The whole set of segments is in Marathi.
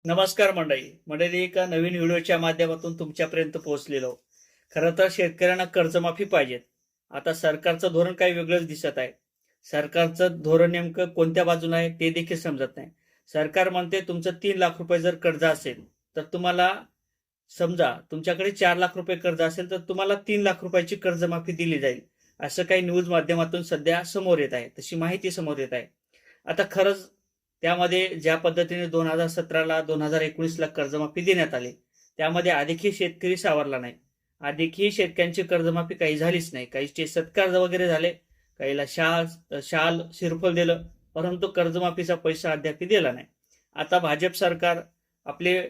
नमस्कार मंडळी एका नवीन व्हिडिओच्या माध्यमातून तुमच्यापर्यंत पोहोचलेलो. खरं तर शेतकऱ्यांना कर्जमाफी पाहिजेत. आता सरकारचं धोरण काही वेगळंच दिसत आहे. सरकारचं धोरण नेमकं कोणत्या बाजूला आहे ते देखील समजत नाही. सरकार म्हणते तुमचं 3 लाख रुपये जर कर्ज असेल तर तुम्हाला, समजा तुमच्याकडे 4 लाख रुपये कर्ज असेल तर तुम्हाला 3 लाख रुपयाची कर्जमाफी दिली जाईल, असं काही न्यूज माध्यमातून सध्या समोर येत आहे, तशी माहिती समोर येत आहे. आता खरंच त्यामध्ये ज्या पद्धतीने 2017ला 2019ला कर्जमाफी देण्यात आली, त्यामध्ये अधिकही शेतकरी सावरला नाही. अधिकही शेतकऱ्यांची कर्जमाफी काही झालीच नाही. काहीचे सत्कार वगैरे झाले, काहीला शाल शिरफळ दिलं, परंतु कर्जमाफीचा पैसा अद्याप दिला नाही. आता भाजप सरकार, आपले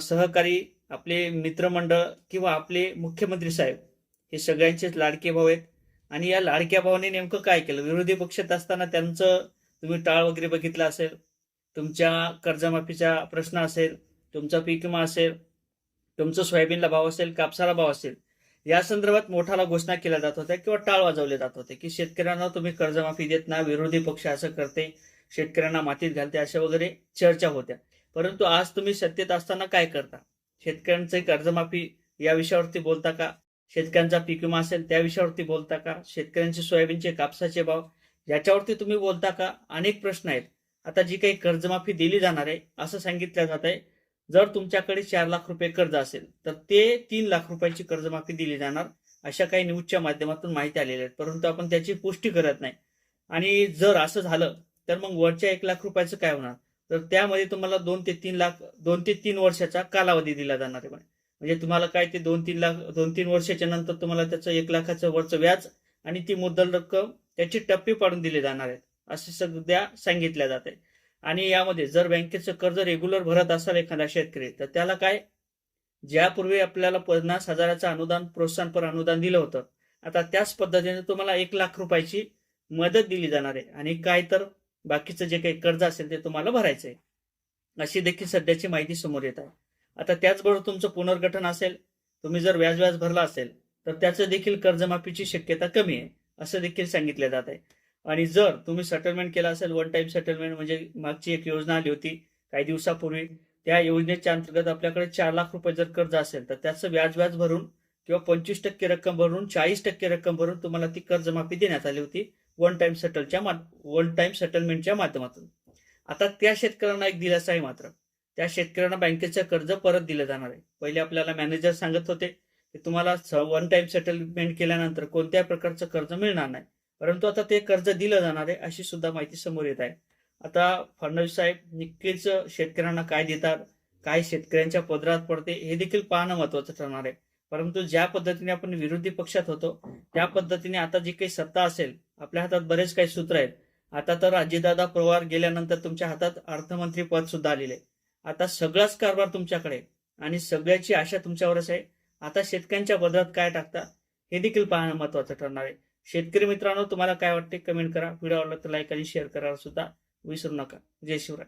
सहकारी, आपले मित्रमंडळ किंवा आपले मुख्यमंत्री साहेब हे सगळ्यांचेच लाडके भाऊ आहेत. आणि या लाडक्या भावाने नेमकं काय केलं? विरोधी पक्षात असताना त्यांचं तुम्ही टाळ वगैरे बघितला असेल, तुमच्या कर्जमाफीचा प्रश्न असेल, तुमचा पीक विमा असेल, तुमचं सोयाबीनला भाव असेल, कापसाला भाव असेल, या संदर्भात मोठाला घोषणा केल्या जात होत्या किंवा टाळ वाजवले जात होते की शेतकऱ्यांना तुम्ही कर्जमाफी देत ना, विरोधी पक्ष असं करते, शेतकऱ्यांना मातीत घालते, अशा वगैरे चर्चा होत्या. परंतु आज तुम्ही सत्तेत असताना काय करता? शेतकऱ्यांची कर्जमाफी या विषयावरती बोलता का? शेतकऱ्यांचा पीक विमा असेल त्या विषयावरती बोलता का? शेतकऱ्यांचे सोयाबीनचे, कापसाचे भाव याच्यावरती तुम्ही बोलता का? अनेक प्रश्न आहेत. आता जी काही कर्जमाफी दिली जाणार आहे असं सांगितलं जात आहे, जर तुमच्याकडे 4 लाख रुपये कर्ज असेल तर ते 3 लाख रुपयाची कर्जमाफी दिली जाणार, अशा काही न्यूजच्या माध्यमातून माहिती आलेल्या आहेत. परंतु आपण त्याची पुष्टी करत नाही. आणि जर असं झालं तर मग वरच्या 1 लाख रुपयाचं काय होणार? तर त्यामध्ये तुम्हाला 2 ते 3 वर्षाचा कालावधी दिला जाणार आहे. म्हणजे तुम्हाला काय, ते 2-3 वर्षाच्या नंतर तुम्हाला त्याचं 1 लाखाचं वरचं व्याज आणि ती मुद्दल रक्कम त्याची टप्पे पाडून दिले जाणार आहेत, असे सध्या सांगितल्या जाते. आणि यामध्ये जर बँकेचं कर्ज रेग्युलर भरत असाल एखादा शेतकरी, तर त्याला काय, ज्यापूर्वी आपल्याला 50,000चं अनुदान, प्रोत्साहनपर अनुदान दिलं होतं, आता त्याच पद्धतीने तुम्हाला 1 लाख रुपयाची मदत दिली जाणार आहे. आणि काय तर बाकीचं जे काही कर्ज असेल ते तुम्हाला भरायचं आहे, अशी देखील सध्याची माहिती समोर येत आहे. आता त्याचबरोबर तुमचं पुनर्गठन असेल, तुम्ही जर व्याज भरला असेल तर त्याचं देखील कर्जमाफीची शक्यता कमी आहे, असं देखील सांगितलं जात आहे. आणि जर तुम्ही सेटलमेंट केलं असेल, वन टाइम सेटलमेंट, म्हणजे मागची एक योजना आली होती काही दिवसापूर्वी, त्या योजनेच्या अंतर्गत आपल्याकडे 4 लाख रुपये जर कर्ज असेल तर त्याचं व्याज भरून किंवा 25% रक्कम भरून, 40% रक्कम भरून तुम्हाला ती कर्जमाफी देण्यात आली होती वन टाइम सेटलमेंटच्या माध्यमातून. आता त्या शेतकऱ्यांना एक दिलासा आहे, मात्र त्या शेतकऱ्यांना बँकेचं कर्ज परत दिलं जाणार आहे. पहिले आपल्याला मॅनेजर सांगत होते की तुम्हाला वन टाइम सेटलमेंट केल्यानंतर कोणत्याही प्रकारचं कर्ज मिळणार नाही, परंतु आता ते कर्ज दिलं जाणार आहे, अशी सुद्धा माहिती समोर येत आहे. आता फडणवीस साहेब नक्कीच शेतकऱ्यांना काय देतात, काय शेतकऱ्यांच्या पदरात पडते, हे देखील पाहणं महत्वाचं ठरणार आहे. परंतु ज्या पद्धतीने आपण विरोधी पक्षात होतो त्या पद्धतीने आता जी काही सत्ता असेल, आपल्या हातात बरेच काही सूत्र आहेत. आता तर अजितदादा पवार गेल्यानंतर तुमच्या हातात अर्थमंत्री पद सुद्धा आलेले आहे. आता सगळाच कारभार तुमच्याकडे आणि सगळ्याची आशा तुमच्यावरच आहे. आता शेतकऱ्यांच्या पदरात काय टाकता हे देखील पाहणं महत्वाचं ठरणार आहे. शेतकरी मित्रांनो, तुम्हाला काय वाटते कमेंट करा. व्हिडिओ आवडला तर लाईक आणि शेअर करायला सुद्धा विसरू नका. जय शिवराय.